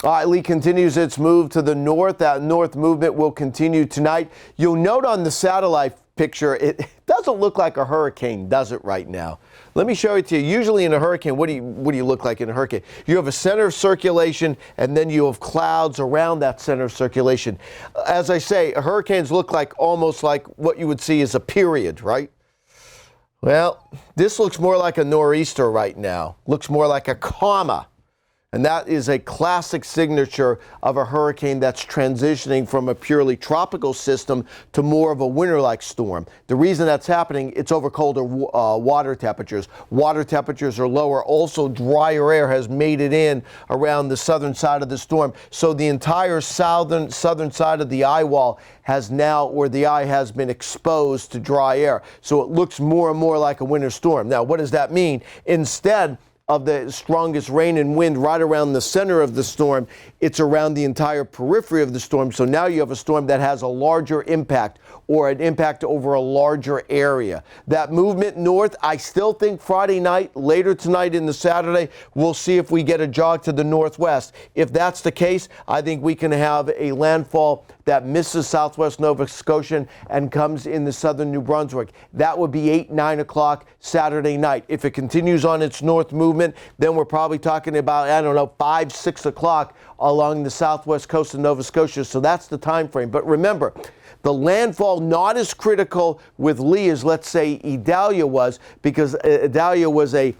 All right, Lee continues its move to the north. That north movement will continue tonight. You'll note on the satellite picture, it doesn't look like a hurricane, does it, right now? Let me show it to you. Usually in a hurricane, what do you look like in a hurricane? You have a center of circulation, and then you have clouds around that center of circulation. As I say, hurricanes look like almost like what you would see as a period, right? Well, this looks more like a nor'easter right now. Looks more like a comma. And that is a classic signature of a hurricane that's transitioning from a purely tropical system to more of a winter-like storm. The reason that's happening, it's over colder water temperatures. Water temperatures are lower. Also, drier air has made it in around the southern side of the storm. So the entire southern side of the eye wall has now, or the eye has been exposed to dry air. So it looks more and more like a winter storm. Now, what does that mean? Instead of the strongest rain and wind right around the center of the storm, it's around the entire periphery of the storm. So now you have a storm that has a larger impact, or an impact over a larger area. That movement north, I still think Friday night, later tonight into Saturday, we'll see if we get a jog to the northwest. If that's the case, I think we can have a landfall that misses southwest Nova Scotia and comes into southern New Brunswick. That would be 8, 9 o'clock Saturday night. If it continues on its north movement, then we're probably talking about, 5, 6 o'clock along the southwest coast of Nova Scotia. So that's the time frame. But remember, the landfall not as critical with Lee as, let's say, Idalia was, because Idalia was a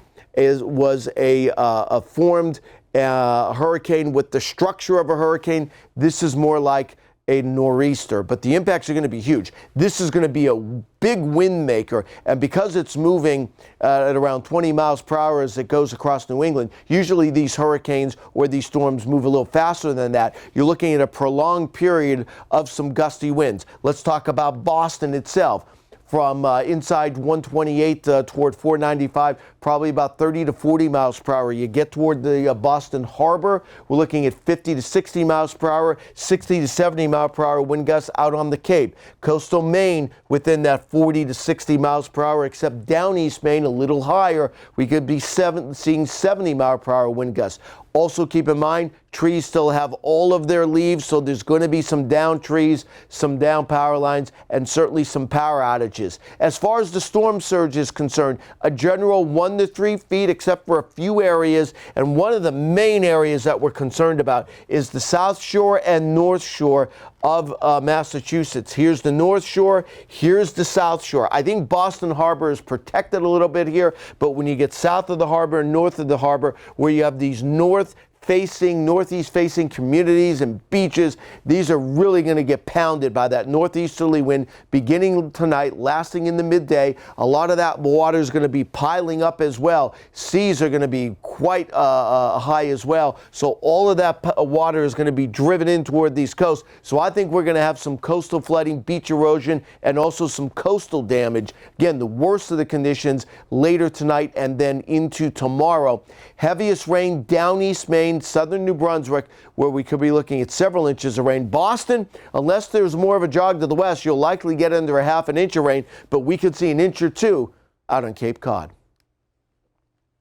formed hurricane with the structure of a hurricane. This is more like a nor'easter, but the impacts are going to be huge. This is going to be a big wind maker, and because it's moving at around 20 miles per hour as it goes across New England, usually these hurricanes or these storms move a little faster than that. You're looking at a prolonged period of some gusty winds. Let's talk about Boston itself. From inside 128 toward 495, probably about 30 to 40 miles per hour. You get toward the Boston Harbor, we're looking at 50 to 60 miles per hour, 60 to 70 mile per hour wind gusts out on the Cape. Coastal Maine within that 40 to 60 miles per hour, except down East Maine a little higher. We could be seeing 70 mile per hour wind gusts. Also keep in mind, trees still have all of their leaves, so there's going to be some down trees, some down power lines, and certainly some power outages. As far as the storm surge is concerned, a general 1 to 3 feet, except for a few areas, and one of the main areas that we're concerned about is the South Shore and North Shore of Massachusetts. Here's the North Shore, here's the South Shore. I think Boston Harbor is protected a little bit here, but when you get south of the harbor and north of the harbor, where you have these northeast facing communities and beaches, these are really going to get pounded by that northeasterly wind beginning tonight, lasting in the midday. A lot of that water is going to be piling up as well. Seas are going to be quite high as well. So all of that water is going to be driven in toward these coasts. So I think we're going to have some coastal flooding, beach erosion, and also some coastal damage. Again, the worst of the conditions later tonight and then into tomorrow. Heaviest rain down East Maine, southern New Brunswick, where we could be looking at several inches of rain. Boston, unless there's more of a jog to the west, you'll likely get under a half an inch of rain, but we could see an inch or two out on Cape Cod.